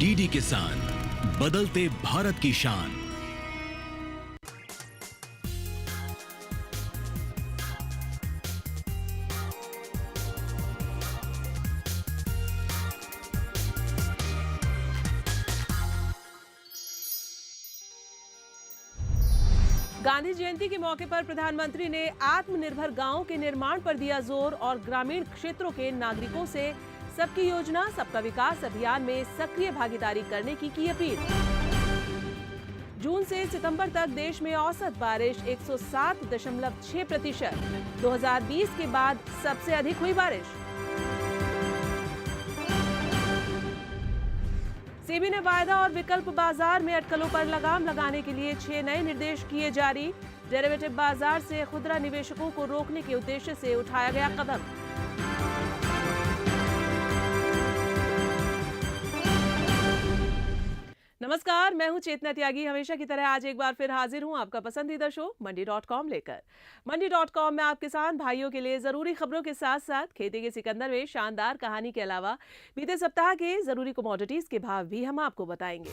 DD किसान, बदलते भारत की शान। गांधी जयंती के मौके पर प्रधानमंत्री ने आत्मनिर्भर गांवों के निर्माण पर दिया जोर और ग्रामीण क्षेत्रों के नागरिकों से सबकी योजना सबका विकास अभियान में सक्रिय भागीदारी करने की अपील। जून से सितंबर तक देश में औसत बारिश 107.6%, 2020 के बाद सबसे अधिक हुई बारिश। सेबी ने वायदा और विकल्प बाजार में अटकलों पर लगाम लगाने के लिए 6 नए निर्देश किए जारी। डेरिवेटिव बाजार से खुदरा निवेशकों को रोकने के उद्देश्य से उठाया गया कदम। नमस्कार, मैं हूं चेतना त्यागी। हमेशा की तरह आज एक बार फिर हाजिर हूं आपका पसंदीदा शो मंडी.com लेकर। मंडी.com में आप किसान भाइयों के लिए जरूरी खबरों के साथ साथ खेती के सिकंदर में शानदार कहानी के अलावा बीते सप्ताह के जरूरी कमोडिटीज के भाव भी हम आपको बताएंगे।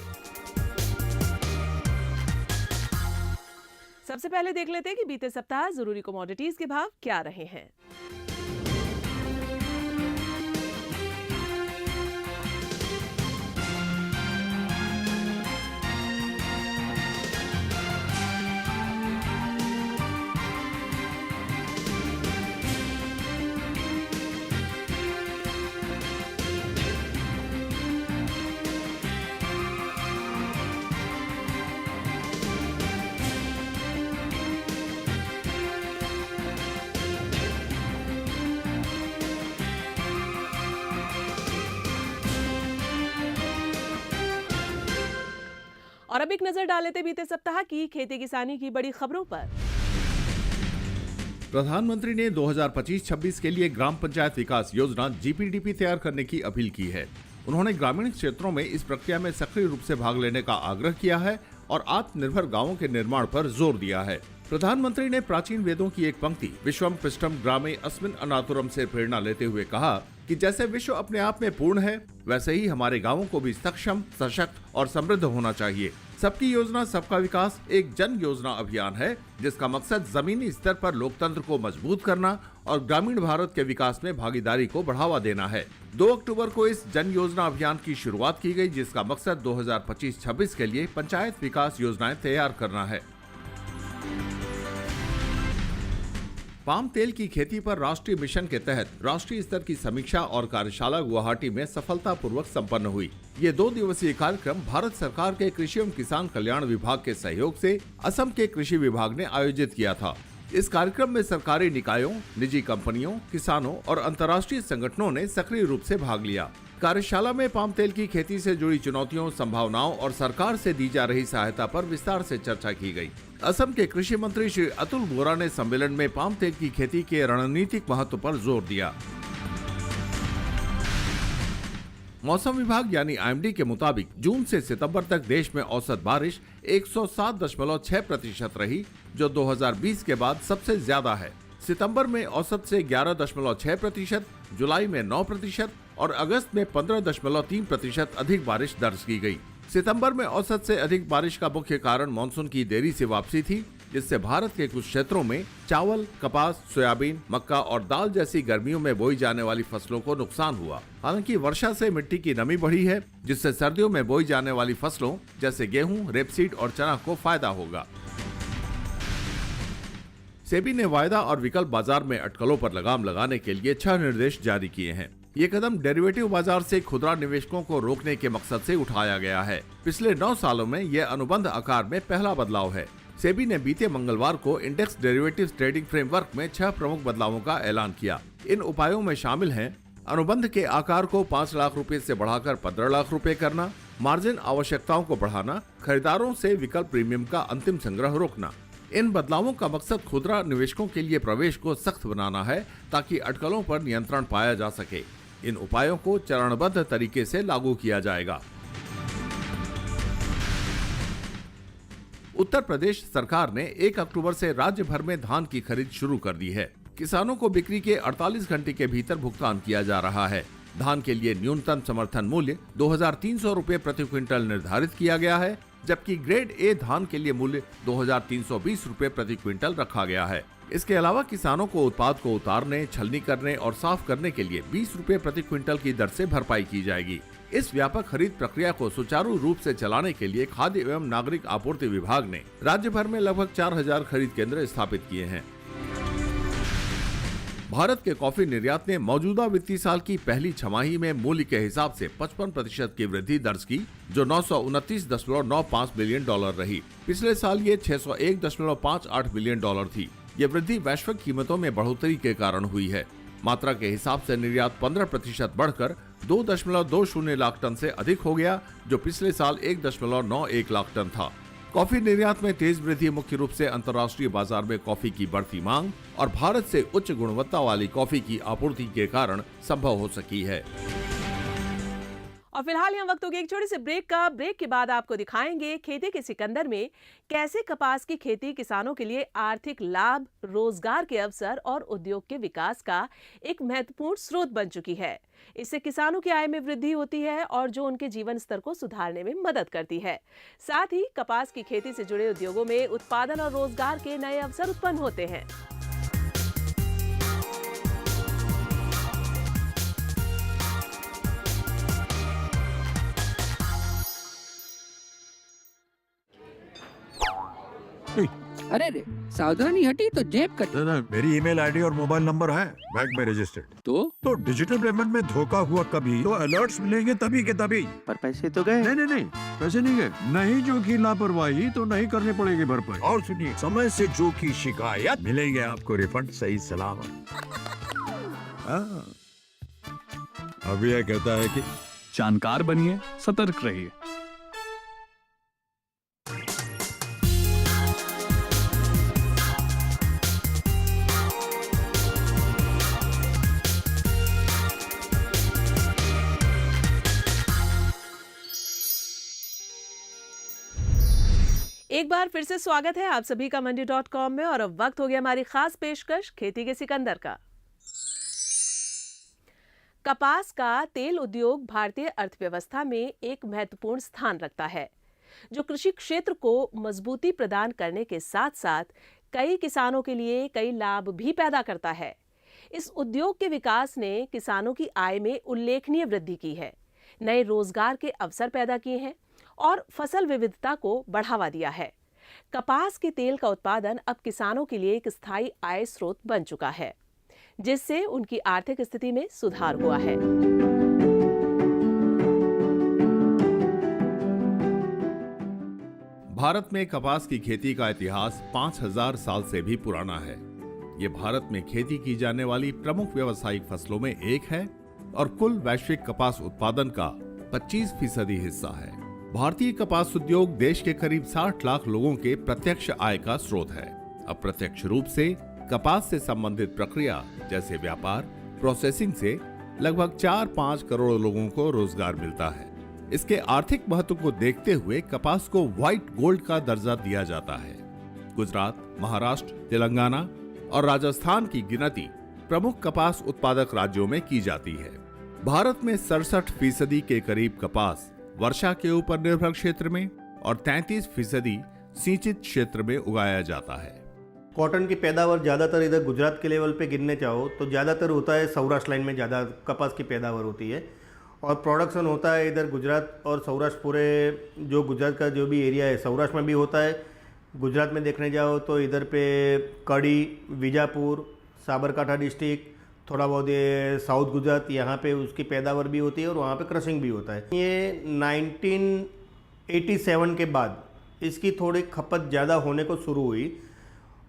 सबसे पहले देख लेते हैं कि बीते सप्ताह जरूरी कमोडिटीज के भाव क्या रहे हैं। और अब एक नजर डाल लेते बीते सप्ताह की खेती किसानी की बड़ी खबरों पर। प्रधानमंत्री ने 2025-26 के लिए ग्राम पंचायत विकास योजना जीपीडीपी तैयार करने की अपील की है। उन्होंने ग्रामीण क्षेत्रों में इस प्रक्रिया में सक्रिय रूप से भाग लेने का आग्रह किया है और आत्मनिर्भर गांवों के निर्माण पर जोर दिया है। प्रधानमंत्री ने प्राचीन वेदों की एक पंक्ति विश्वम पृष्ठम ग्रामे अस्मिन् अनातुरम से प्रेरणा लेते हुए कहा कि जैसे विश्व अपने आप में पूर्ण है, वैसे ही हमारे गांवों को भी सक्षम, सशक्त और समृद्ध होना चाहिए। सबकी योजना सबका विकास एक जन योजना अभियान है जिसका मकसद जमीनी स्तर पर लोकतंत्र को मजबूत करना और ग्रामीण भारत के विकास में भागीदारी को बढ़ावा देना है। 2 अक्टूबर को इस जन योजना अभियान की शुरुआत की गई, जिसका मकसद 2025-26 के लिए पंचायत विकास योजनाएं तैयार करना है। पाम तेल की खेती पर राष्ट्रीय मिशन के तहत राष्ट्रीय स्तर की समीक्षा और कार्यशाला गुवाहाटी में सफलतापूर्वक संपन्न हुई। ये 2 दिवसीय कार्यक्रम भारत सरकार के कृषि एवं किसान कल्याण विभाग के सहयोग से असम के कृषि विभाग ने आयोजित किया था। इस कार्यक्रम में सरकारी निकायों, निजी कंपनियों, किसानों और अंतर्राष्ट्रीय संगठनों ने सक्रिय रूप से भाग लिया। कार्यशाला में पाम तेल की खेती से जुड़ी चुनौतियों, संभावनाओं और सरकार से दी जा रही सहायता पर विस्तार से चर्चा की गई। असम के कृषि मंत्री श्री अतुल बोरा ने सम्मेलन में पाम तेल की खेती के रणनीतिक महत्व पर जोर दिया। मौसम विभाग यानी आईएमडी के मुताबिक जून से सितंबर तक देश में औसत बारिश 107.6% रही, जो 2020 के बाद सबसे ज्यादा है। सितंबर में औसत से 11.6%, जुलाई में 9% और अगस्त में 15.3% अधिक बारिश दर्ज की गई। सितंबर में औसत से अधिक बारिश का मुख्य कारण मानसून की देरी से वापसी थी, जिससे भारत के कुछ क्षेत्रों में चावल, कपास, सोयाबीन, मक्का और दाल जैसी गर्मियों में बोई जाने वाली फसलों को नुकसान हुआ। हालांकि वर्षा से मिट्टी की नमी बढ़ी है, जिससे सर्दियों में बोई जाने वाली फसलों जैसे गेहूं, रेपसीड और चना को फायदा होगा। सेबी ने वायदा और विकल्प बाजार में अटकलों पर लगाम लगाने के लिए 6 निर्देश जारी किए हैं। ये कदम डेरिवेटिव बाजार से खुदरा निवेशकों को रोकने के मकसद से उठाया गया है। पिछले 9 सालों में यह अनुबंध आकार में पहला बदलाव है। सेबी ने बीते मंगलवार को इंडेक्स डेरिवेटिव ट्रेडिंग फ्रेमवर्क में 6 प्रमुख बदलावों का ऐलान किया। इन उपायों में शामिल हैं अनुबंध के आकार को 5 लाख रुपए से बढ़ाकर 15 लाख रुपए करना, मार्जिन आवश्यकताओं को बढ़ाना, खरीदारों से विकल्प प्रीमियम का अंतिम संग्रह रोकना। इन बदलावों का मकसद खुदरा निवेशकों के लिए प्रवेश को सख्त बनाना है ताकि अटकलों पर नियंत्रण पाया जा सके। इन उपायों को चरणबद्ध तरीके से लागू किया जाएगा। उत्तर प्रदेश सरकार ने 1 अक्टूबर से राज्य भर में धान की खरीद शुरू कर दी है। किसानों को बिक्री के 48 घंटे के भीतर भुगतान किया जा रहा है। धान के लिए न्यूनतम समर्थन मूल्य 2,300 रुपए प्रति क्विंटल निर्धारित किया गया है, जबकि ग्रेड ए धान के लिए मूल्य 2,320 रुपए प्रति क्विंटल रखा गया है। इसके अलावा किसानों को उत्पाद को उतारने, छलनी करने और साफ करने के लिए 20 रुपए प्रति क्विंटल की दर से भरपाई की जाएगी। इस व्यापक खरीद प्रक्रिया को सुचारू रूप से चलाने के लिए खाद्य एवं नागरिक आपूर्ति विभाग ने राज्य भर में लगभग 4,000 खरीद केंद्र स्थापित किए हैं। भारत के कॉफी निर्यात ने मौजूदा वित्तीय साल की पहली छमाही में मूल्य के हिसाब से 55% की वृद्धि दर्ज की, जो 929.95 बिलियन डॉलर रही। पिछले साल ये 601.58 बिलियन डॉलर थी। ये वृद्धि वैश्विक कीमतों में बढ़ोतरी के कारण हुई है। मात्रा के हिसाब से निर्यात 15% बढ़कर 2.20 लाख टन से अधिक हो गया, जो पिछले साल 1.91 लाख टन था। कॉफी निर्यात में तेज वृद्धि मुख्य रूप से अंतर्राष्ट्रीय बाजार में कॉफी की बढ़ती मांग और भारत से उच्च गुणवत्ता वाली कॉफी की आपूर्ति के कारण संभव हो सकी है। और फिलहाल यहाँ वक्त हो गया एक छोटे से ब्रेक का। ब्रेक के बाद आपको दिखाएंगे खेती के सिकंदर में कैसे कपास की खेती किसानों के लिए आर्थिक लाभ, रोजगार के अवसर और उद्योग के विकास का एक महत्वपूर्ण स्रोत बन चुकी है। इससे किसानों की आय में वृद्धि होती है और जो उनके जीवन स्तर को सुधारने में मदद करती है। साथ ही कपास की खेती से जुड़े उद्योगों में उत्पादन और रोजगार के नए अवसर उत्पन्न होते हैं। अरे रे, सावधानी हटी तो जेब कटी। ना, मेरी ईमेल आईडी और मोबाइल नंबर है बैंक में रजिस्टर्ड। तो डिजिटल पेमेंट में धोखा हुआ कभी तो अलर्ट्स मिलेंगे तभी के तभी। पर पैसे तो गए। नहीं, पैसे नहीं गए। नहीं जो की लापरवाही तो नहीं करनी पड़ेगी भरपाई। और सुनिए, समय से जो की शिकायत मिलेंगे आपको रिफंड सही सलामत। अभी यह कहता है कि जानकार बनिए, सतर्क रहिए। एक बार फिर से स्वागत है आप सभी का मंडी.com में। और अब वक्त हो गया हमारी खास पेशकश खेती के सिकंदर का। कपास का तेल उद्योग भारतीय अर्थव्यवस्था में एक महत्वपूर्ण स्थान रखता है, जो कृषि क्षेत्र को मजबूती प्रदान करने के साथ साथ कई किसानों के लिए कई लाभ भी पैदा करता है। इस उद्योग के विकास ने किसानों की आय में उल्लेखनीय वृद्धि की है, नए रोजगार के अवसर पैदा किए हैं और फसल विविधता को बढ़ावा दिया है। कपास के तेल का उत्पादन अब किसानों के लिए एक स्थायी आय स्रोत बन चुका है, जिससे उनकी आर्थिक स्थिति में सुधार हुआ है। भारत में कपास की खेती का इतिहास 5,000 साल से भी पुराना है। ये भारत में खेती की जाने वाली प्रमुख व्यावसायिक फसलों में एक है और कुल वैश्विक कपास उत्पादन का 25% हिस्सा है। भारतीय कपास उद्योग देश के करीब 60 लाख लोगों के प्रत्यक्ष आय का स्रोत है। अप्रत्यक्ष रूप से कपास से संबंधित प्रक्रिया जैसे व्यापार, प्रोसेसिंग से लगभग 4-5 करोड़ लोगों को रोजगार मिलता है। इसके आर्थिक महत्व को देखते हुए कपास को व्हाइट गोल्ड का दर्जा दिया जाता है। गुजरात, महाराष्ट्र, तेलंगाना और राजस्थान की गिनती प्रमुख कपास उत्पादक राज्यों में की जाती है। भारत में 67% के करीब कपास वर्षा के ऊपर निर्भर क्षेत्र में और 33% सिंचित क्षेत्र में उगाया जाता है। कॉटन की पैदावार ज़्यादातर इधर गुजरात के लेवल पे गिनने चाहो तो ज़्यादातर होता है सौराष्ट्र लाइन में ज़्यादा कपास की पैदावार होती है और प्रोडक्शन होता है इधर गुजरात और सौराष्ट्र, पूरे जो गुजरात का जो भी एरिया है सौराष्ट्र में भी होता है। गुजरात में देखने जाओ तो इधर पे कड़ी, विजापुर, साबरकांठा डिस्ट्रिक्ट, थोड़ा बहुत ये साउथ गुजरात, यहाँ पे उसकी पैदावार भी होती है और वहाँ पे क्रशिंग भी होता है। ये 1987 के बाद इसकी थोड़ी खपत ज़्यादा होने को शुरू हुई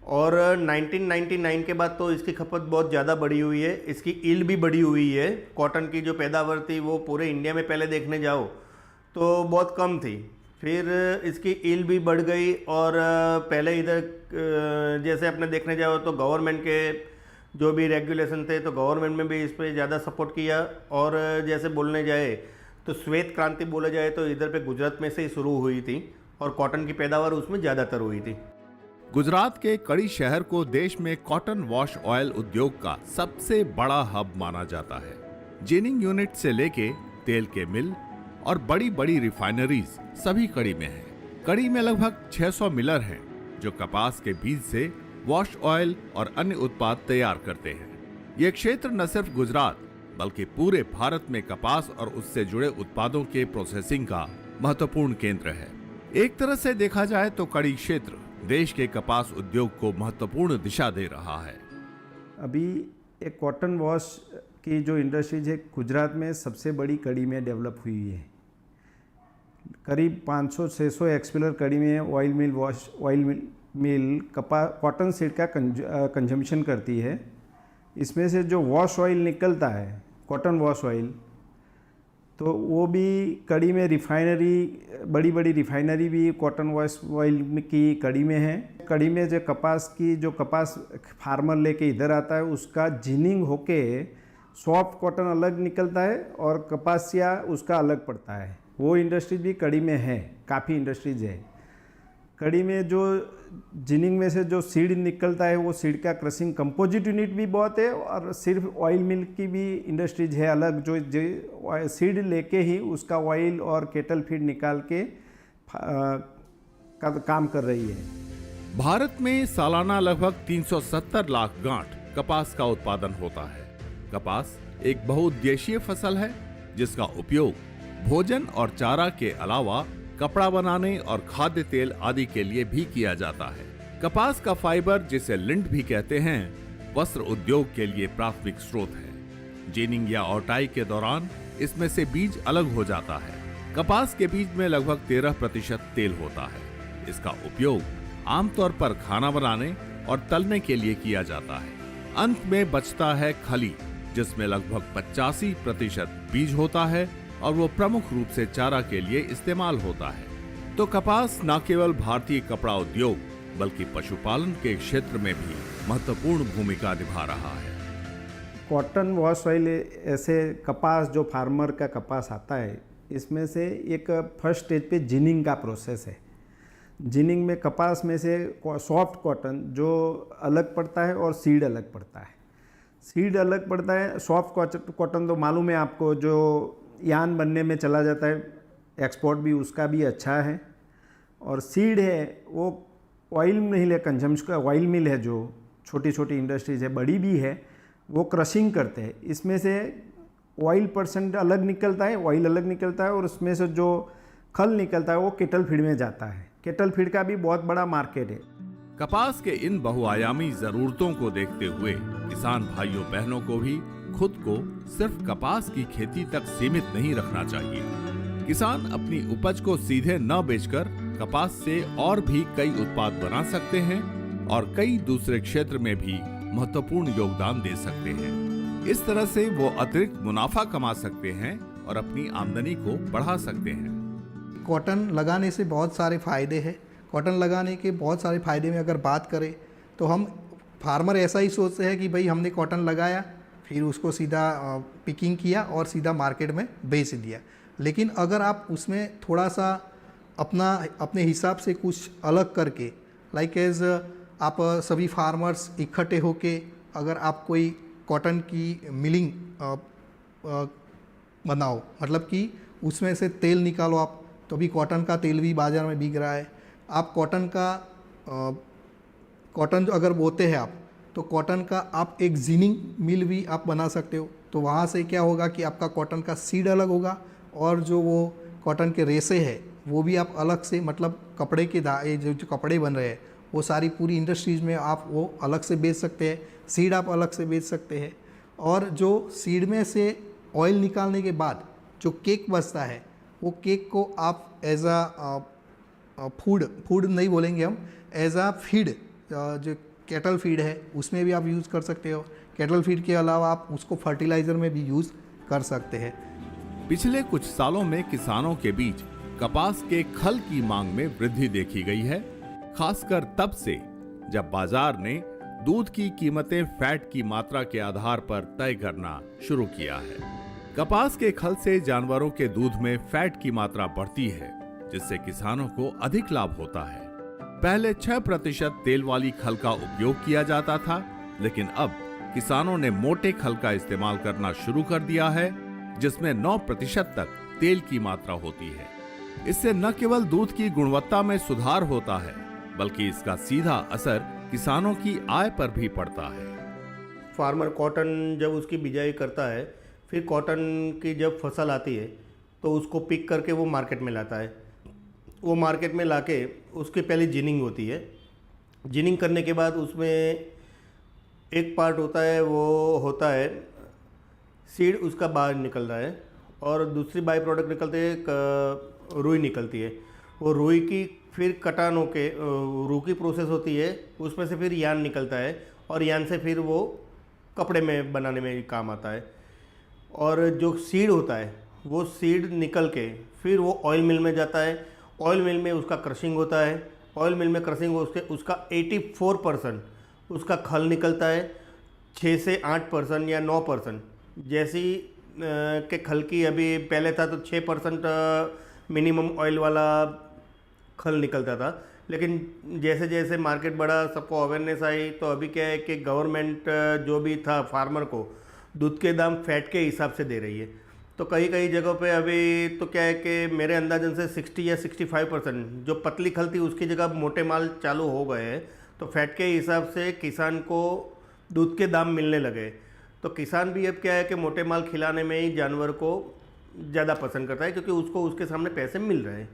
और 1999 के बाद तो इसकी खपत बहुत ज़्यादा बढ़ी हुई है। इसकी ईल्ड भी बढ़ी हुई है। कॉटन की जो पैदावार थी वो पूरे इंडिया में पहले देखने जाओ तो बहुत कम थी, फिर इसकी ईल्ड भी बढ़ गई और पहले इधर जैसे अपने देखने जाओ तो गवर्नमेंट के जो भी रेगुलेशन थे तो गवर्नमेंट में भी इस पर ज़्यादा सपोर्ट किया और जैसे बोलने जाए तो श्वेत क्रांति बोला जाए तो इधर पे गुजरात में से ही शुरू हुई थी और कॉटन की पैदावार उसमें ज़्यादातर हुई थी। गुजरात के कड़ी शहर को देश में कॉटन वॉश ऑयल उद्योग का सबसे बड़ा हब माना जाता है। जेनिंग यूनिट से लेके तेल के मिल और बड़ी बड़ी रिफाइनरीज सभी कड़ी में है। कड़ी में लगभग 600 मिलर हैं जो कपास के बीज से वॉश ऑयल और अन्य उत्पाद तैयार करते हैं। ये क्षेत्र न सिर्फ गुजरात बल्कि पूरे भारत में कपास और उससे जुड़े उत्पादों के प्रोसेसिंग का महत्वपूर्ण केंद्र है। एक तरह से देखा जाए तो कड़ी क्षेत्र देश के कपास उद्योग को महत्वपूर्ण दिशा दे रहा है। अभी एक कॉटन वॉश की जो इंडस्ट्रीज है गुजरात में सबसे बड़ी कड़ी में डेवलप हुई है। करीब 500-600 एक्सपिलर कड़ी में ऑयल मिल कॉटन सीड का कंजम्पशन करती है। इसमें से जो वॉश ऑयल निकलता है कॉटन वॉश ऑयल, तो वो भी कड़ी में रिफाइनरी, बड़ी बड़ी रिफाइनरी भी कॉटन वॉश ऑयल की कड़ी में है। कड़ी में जो कपास फार्मर लेके इधर आता है उसका जिनिंग होके सॉफ्ट कॉटन अलग निकलता है और कपासिया उसका अलग पड़ता है। वो इंडस्ट्रीज भी कड़ी में है, काफ़ी इंडस्ट्रीज है। कड़ी में जो जिनिंग में से जो सीड निकलता है वो सीड का क्रशिंग कंपोजिट यूनिट भी बहुत है और सिर्फ ऑयल मिल की भी इंडस्ट्रीज है अलग, जो सीड लेके ही उसका ऑयल और केटल फीड निकाल के काम कर रही है। भारत में सालाना लगभग 370 लाख गांठ कपास का उत्पादन होता है। कपास एक बहुउद्देशीय फसल है जिसका उपयोग भोजन और चारा के अलावा कपड़ा बनाने और खाद्य तेल आदि के लिए भी किया जाता है। कपास का फाइबर, जिसे लिंट भी कहते हैं, वस्त्र उद्योग के लिए प्राथमिक स्रोत है। जेनिंग या औटाई के दौरान इसमें से बीज अलग हो जाता है। कपास के बीज में लगभग 13% तेल होता है। इसका उपयोग आमतौर पर खाना बनाने और तलने के लिए किया जाता है। अंत में बचता है खली, जिसमें लगभग 85% बीज होता है और वो प्रमुख रूप से चारा के लिए इस्तेमाल होता है। तो कपास न केवल भारतीय कपड़ा उद्योग बल्कि पशुपालन के क्षेत्र में भी महत्वपूर्ण भूमिका निभा रहा है। कॉटन वॉश ऑयल ऐसे कपास जो फार्मर का कपास आता है, इसमें से एक फर्स्ट स्टेज पे जिनिंग का प्रोसेस है। जिनिंग में कपास में से सॉफ्ट कॉटन जो अलग पड़ता है और सीड अलग पड़ता है। सीड अलग पड़ता है, सॉफ्ट कॉटन तो मालूम है आपको, जो यान बनने में चला जाता है, एक्सपोर्ट भी उसका भी अच्छा है। और सीड है वो ऑयल मिल है, कंजम्पशन का ऑयल मिल है, जो छोटी छोटी इंडस्ट्रीज है, बड़ी भी है, वो क्रशिंग करते हैं। इसमें से ऑयल % अलग निकलता है, ऑयल अलग निकलता है और उसमें से जो खल निकलता है वो केटल फीड में जाता है। केटल फीड का भी बहुत बड़ा मार्केट है। कपास के इन बहुआयामी जरूरतों को देखते हुए किसान भाइयों बहनों को भी खुद को सिर्फ कपास की खेती तक सीमित नहीं रखना चाहिए। किसान अपनी उपज को सीधे न बेचकर कपास से और भी कई उत्पाद बना सकते हैं और कई दूसरे क्षेत्र में भी महत्वपूर्ण योगदान दे सकते हैं। इस तरह से वो अतिरिक्त मुनाफा कमा सकते हैं और अपनी आमदनी को बढ़ा सकते हैं। कॉटन लगाने से बहुत सारे फायदे हैं। कॉटन लगाने के बहुत सारे फायदे में अगर बात करें तो हम फार्मर ऐसा ही सोचते हैं कि भाई हमने कॉटन लगाया, फिर उसको सीधा पिकिंग किया और सीधा मार्केट में बेच दिया। लेकिन अगर आप उसमें थोड़ा सा अपने हिसाब से कुछ अलग करके, लाइक एज आप सभी फार्मर्स इकट्ठे होके अगर आप कोई कॉटन की मिलिंग बनाओ, मतलब कि उसमें से तेल निकालो आप, तो अभी कॉटन का तेल भी बाज़ार में बिक रहा है। आप कॉटन जो अगर बोते हैं आप, तो कॉटन का आप एक जिनिंग मिल भी आप बना सकते हो। तो वहाँ से क्या होगा कि आपका कॉटन का सीड अलग होगा और जो वो कॉटन के रेसे हैं वो भी आप अलग से, मतलब कपड़े के जो कपड़े बन रहे हैं वो सारी पूरी इंडस्ट्रीज में आप वो अलग से बेच सकते हैं। सीड आप अलग से बेच सकते हैं। और जो सीड में से ऑयल निकालने के बाद जो केक बचता है, वो केक को आप एज आ फूड नहीं बोलेंगे हम, एज आ फीड, जो केटल फीड है उसमें भी आप यूज़ कर सकते हो। केटल फीड के अलावा आप उसको फर्टिलाइज़र में भी यूज़ कर सकते हैं। पिछले कुछ सालों में किसानों के बीच कपास के खल की मांग में वृद्धि देखी गई है, खासकर तब से जब बाजार ने दूध की कीमतें फैट की मात्रा के आधार पर तय करना शुरू किया है। कपास के खल से जानवरों के दूध में फैट की मात्रा बढ़ती है, जिससे किसानों को अधिक लाभ होता है। पहले 6% तेल वाली खल का उपयोग किया जाता था, लेकिन अब किसानों ने मोटे खल का इस्तेमाल करना शुरू कर दिया है, जिसमें 9% तक तेल की मात्रा होती है। इससे न केवल दूध की गुणवत्ता में सुधार होता है, बल्कि इसका सीधा असर किसानों की आय पर भी पड़ता है। फार्मर कॉटन जब उसकी बिजाई करता है, फिर कॉटन की जब फसल आती है तो उसको पिक करके वो मार्केट में लाता है। वो मार्केट में लाके उसकी पहले जिनिंग होती है। जिनिंग करने के बाद उसमें एक पार्ट होता है, वो होता है सीड, उसका बाहर निकल रहा है, और दूसरी बाई प्रोडक्ट निकलते हैं, रुई निकलती है। वो रुई की फिर कटान होके रूह की प्रोसेस होती है, उसमें से फिर यान निकलता है, और यान से फिर वो कपड़े में बनाने में काम आता है। और जो सीड होता है वो सीड निकल के फिर वो ऑयल मिल में जाता है। ऑयल मिल में उसका क्रशिंग होता है। ऑयल मिल में क्रशिंग हो उसका 84% उसका खल निकलता है। 6 से 8% या 9% जैसी के खल की अभी पहले था तो 6% मिनिमम ऑयल वाला खल निकलता था, लेकिन जैसे जैसे मार्केट बढ़ा, सबको अवेयरनेस आई, तो अभी क्या है कि गवर्नमेंट जो भी था फार्मर को दूध के दाम फैट के हिसाब से दे रही है। तो कई कई जगहों पे अभी तो क्या है कि मेरे अंदाजन से 60 या 65% जो पतली खल थी उसकी जगह मोटे माल चालू हो गए हैं। तो फैट के हिसाब से किसान को दूध के दाम मिलने लगे। तो किसान भी अब क्या है कि मोटे माल खिलाने में ही जानवर को ज़्यादा पसंद करता है, क्योंकि उसको उसके सामने पैसे मिल रहे हैं।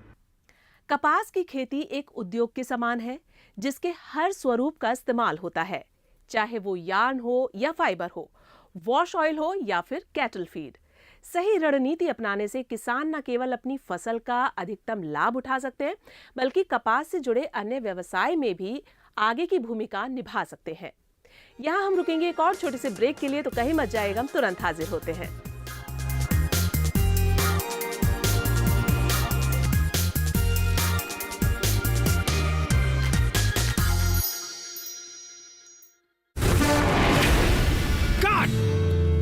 कपास की खेती एक उद्योग के समान है, जिसके हर स्वरूप का इस्तेमाल होता है, चाहे वो यार्न हो या फाइबर हो, वॉश ऑयल हो या फिर कैटल फीड। सही रणनीति अपनाने से किसान न केवल अपनी फसल का अधिकतम लाभ उठा सकते हैं, बल्कि कपास से जुड़े अन्य व्यवसाय में भी आगे की भूमिका निभा सकते हैं। यहाँ हम रुकेंगे एक और छोटे से ब्रेक के लिए, तो कहीं मत जाइएगा, हम तुरंत हाजिर होते हैं।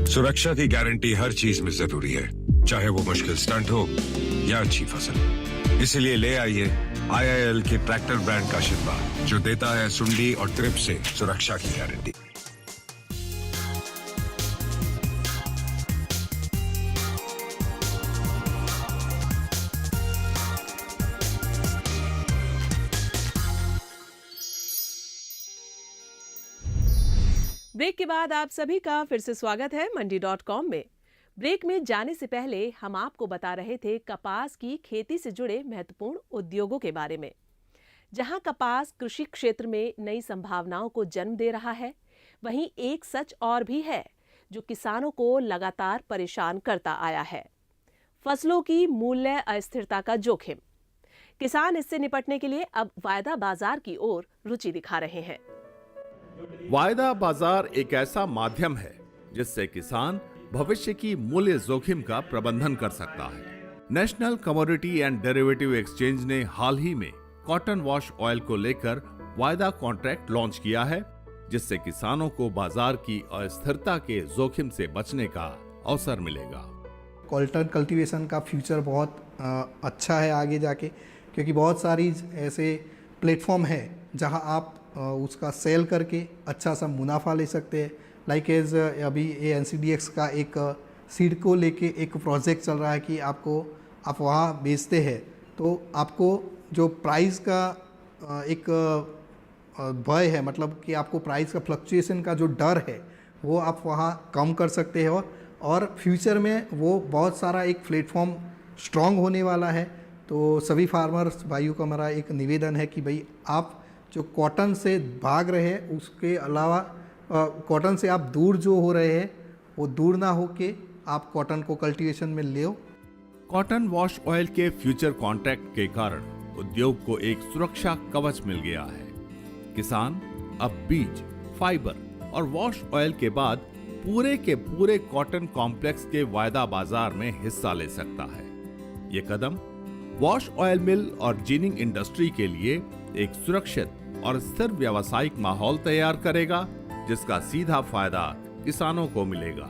सुरक्षा की गारंटी हर चीज में जरूरी है, चाहे वो मुश्किल स्टंट हो या अच्छी फसल। इसलिए ले आइए IIL के ट्रैक्टर ब्रांड का शिनबा, जो देता है सुंडी और ट्रिप से सुरक्षा की गारंटी। ब्रेक के बाद आप सभी का फिर से स्वागत है मंडी.com में। ब्रेक में जाने से पहले हम आपको बता रहे थे कपास की खेती से जुड़े महत्वपूर्ण उद्योगों के बारे में। जहां कपास कृषि क्षेत्र में नई संभावनाओं को जन्म दे रहा है, वहीं एक सच और भी है जो किसानों को लगातार परेशान करता आया है: फसलों की मूल्य अस्थिरता का जोखिम। किसान इससे निपटने के लिए अब वायदा बाजार की ओर रुचि दिखा रहे हैं। वायदा बाजार एक ऐसा माध्यम है जिससे किसान भविष्य की मूल्य जोखिम का प्रबंधन कर सकता है। National commodity and derivative exchange ने हाल ही में कॉटन वॉश ऑयल को लेकर वायदा कॉन्ट्रैक्ट लॉन्च किया है, जिससे किसानों को बाजार की अस्थिरता के जोखिम से बचने का अवसर मिलेगा। कॉटन कल्टीवेशन का फ्यूचर बहुत अच्छा है आगे जाके, क्योंकि बहुत सारी ऐसे प्लेटफॉर्म है जहां आप उसका सेल करके अच्छा सा मुनाफा ले सकते हैं। लाइक एज अभी NCDX का एक सीड को लेके एक प्रोजेक्ट चल रहा है कि आप वहाँ बेचते हैं तो आपको जो प्राइस का एक भय है, मतलब कि आपको प्राइस का फ्लक्चुएशन का जो डर है वो आप वहाँ कम कर सकते हैं। और फ्यूचर में वो बहुत सारा एक प्लेटफॉर्म स्ट्रॉन्ग होने वाला है। तो सभी फार्मर्स भाइयों का हमारा एक निवेदन है कि भाई आप जो कॉटन से भाग रहे हैं, उसके अलावा कॉटन से आप दूर जो हो रहे हैं वो दूर ना हो के आप कॉटन को कल्टीवेशन में ले। कॉटन वॉश ऑयल के फ्यूचर कॉन्ट्रैक्ट के कारण उद्योग को एक सुरक्षा कवच मिल गया है। किसान अब बीज, फाइबर और वॉश ऑयल के बाद पूरे के पूरे कॉटन कॉम्प्लेक्स के वायदा बाजार में हिस्सा ले सकता है। ये कदम वॉश ऑयल मिल और जिनिंग इंडस्ट्री के लिए एक सुरक्षित और स्थिर व्यावसायिक माहौल तैयार करेगा, जिसका सीधा फायदा किसानों को मिलेगा।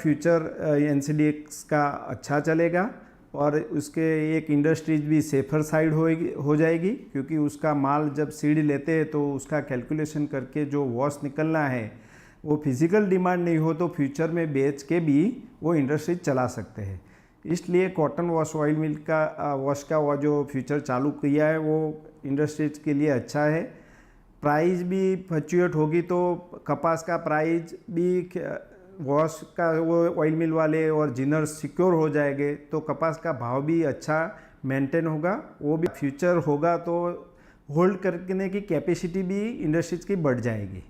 फ्यूचर NCDX का अच्छा चलेगा और उसके एक इंडस्ट्रीज भी सेफर साइड हो जाएगी, क्योंकि उसका माल जब सीड लेते हैं तो उसका कैलकुलेशन करके जो वॉश निकलना है वो फिजिकल डिमांड नहीं हो तो फ्यूचर में बेच के भी वो इंडस्ट्री चला सकते हैं। इसलिए कॉटन वॉश ऑयल मिल का वॉश का वो जो फ्यूचर चालू किया है वो इंडस्ट्रीज के लिए अच्छा है। प्राइस भी फ्लक्चुएट होगी तो कपास का प्राइस भी वॉश का वो ऑयल मिल वाले और जिनर्स सिक्योर हो जाएंगे तो कपास का भाव भी अच्छा मेंटेन होगा। वो भी फ्यूचर होगा तो होल्ड करने की कैपेसिटी भी इंडस्ट्रीज की बढ़ जाएगी।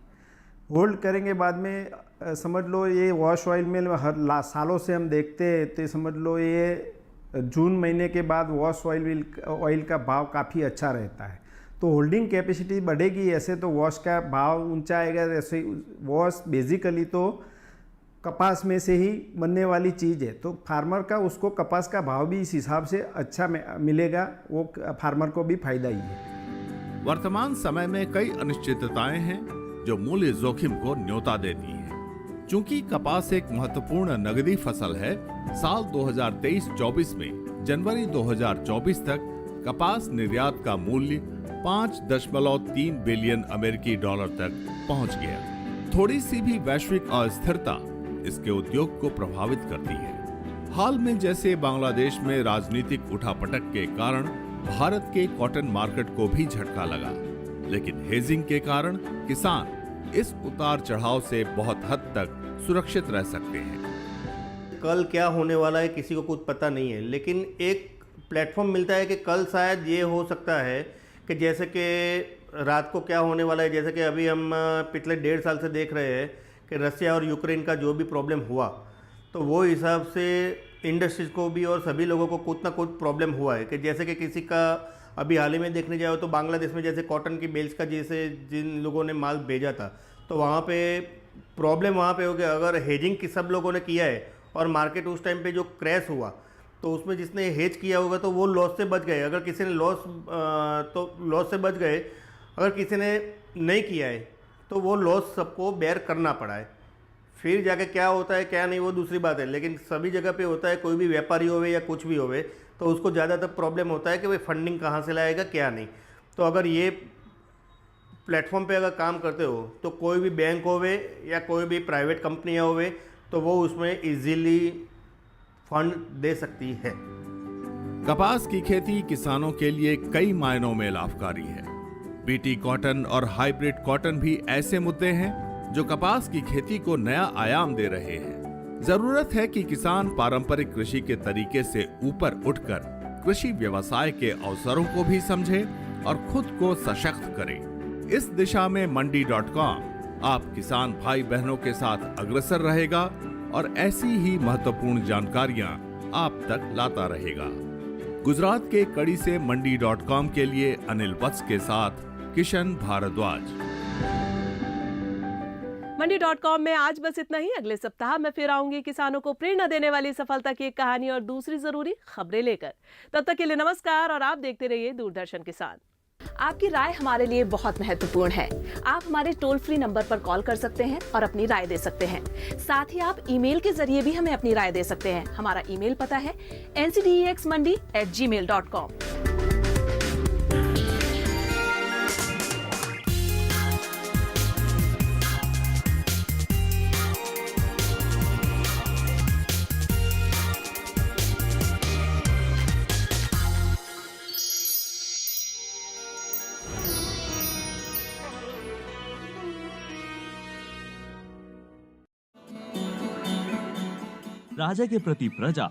होल्ड करेंगे बाद में समझ लो ये वॉश ऑयल मिल हर सालों से हम देखते हैं तो समझ लो ये जून महीने के बाद वॉश ऑयल का भाव काफ़ी अच्छा रहता है तो होल्डिंग कैपेसिटी बढ़ेगी। ऐसे तो वॉश का भाव ऊंचा आएगा। जैसे वॉश बेसिकली तो कपास में से ही बनने वाली चीज़ है तो फार्मर का उसको कपास का भाव भी इस हिसाब से अच्छा मिलेगा, वो फार्मर को भी फायदा ही है। वर्तमान समय में कई अनिश्चितताएं हैं जो मूल्य जोखिम को न्योता देती है। चूंकि कपास एक महत्वपूर्ण नगदी फसल है, साल 2023-24 में जनवरी 2024 तक कपास निर्यात का मूल्य 5.3 बिलियन अमेरिकी डॉलर तक पहुंच गया। थोड़ी सी भी वैश्विक अस्थिरता इसके उद्योग को प्रभावित करती है। हाल में जैसे बांग्लादेश में राजनीतिक उठापटक के कारण भारत के कॉटन मार्केट को भी झटका लगा, लेकिन हेजिंग के कारण किसान इस उतार चढ़ाव से बहुत हद तक सुरक्षित रह सकते हैं। कल क्या होने वाला है किसी को कुछ पता नहीं है, लेकिन एक प्लेटफॉर्म मिलता है कि कल शायद ये हो सकता है कि जैसे कि रात को क्या होने वाला है, जैसे कि अभी हम पिछले 1.5 साल से देख रहे हैं कि रसिया और यूक्रेन का जो भी प्रॉब्लम हुआ तो वो हिसाब से इंडस्ट्रीज को भी और सभी लोगों को कुछ ना कुछ प्रॉब्लम हुआ है। कि जैसे कि किसी का अभी हाल ही में देखने जाओ तो बांग्लादेश में जैसे कॉटन की बेल्स का जैसे जिन लोगों ने माल भेजा था तो वहाँ पे प्रॉब्लम वहाँ पे हो गया। अगर हेजिंग की सब लोगों ने किया है और मार्केट उस टाइम पे जो क्रैश हुआ तो उसमें जिसने हेज किया होगा तो वो लॉस से बच गए। अगर किसी ने लॉस से बच गए, अगर किसी ने नहीं किया है तो वो लॉस सबको बेयर करना पड़ा है। फिर जाके क्या होता है क्या नहीं वो दूसरी बात है, लेकिन सभी जगह पे होता है। कोई भी व्यापारी होवे या कुछ भी होवे तो उसको ज़्यादातर प्रॉब्लम होता है कि भाई फंडिंग कहाँ से लाएगा क्या नहीं। तो अगर ये प्लेटफॉर्म पे अगर काम करते हो तो कोई भी बैंक होवे या कोई भी प्राइवेट कंपनियाँ होवे तो वो उसमें इजीली फंड दे सकती है। कपास की खेती किसानों के लिए कई मायनों में लाभकारी है। बीटी कॉटन और हाइब्रिड कॉटन भी ऐसे मुद्दे हैं जो कपास की खेती को नया आयाम दे रहे हैं। जरूरत है कि किसान पारंपरिक कृषि के तरीके से ऊपर उठकर कृषि व्यवसाय के अवसरों को भी समझे और खुद को सशक्त करे। इस दिशा में मंडी.com आप किसान भाई बहनों के साथ अग्रसर रहेगा और ऐसी ही महत्वपूर्ण जानकारियां आप तक लाता रहेगा। गुजरात के कड़ी से मंडी.com के लिए अनिल वत्स के साथ किशन भारद्वाज। मंडी.com में आज बस इतना ही। अगले सप्ताह मैं फिर आऊंगी किसानों को प्रेरणा देने वाली सफलता की एक कहानी और दूसरी जरूरी खबरें लेकर। तब तक के लिए नमस्कार और आप देखते रहिए दूरदर्शन किसान। आपकी राय हमारे लिए बहुत महत्वपूर्ण है। आप हमारे टोल फ्री नंबर पर कॉल कर सकते हैं और अपनी राय दे सकते हैं। साथ ही आप ईमेल के जरिए भी हमें अपनी राय दे सकते हैं। हमारा ईमेल पता है ncdexmandi@gmail.com। राजा के प्रति प्रजा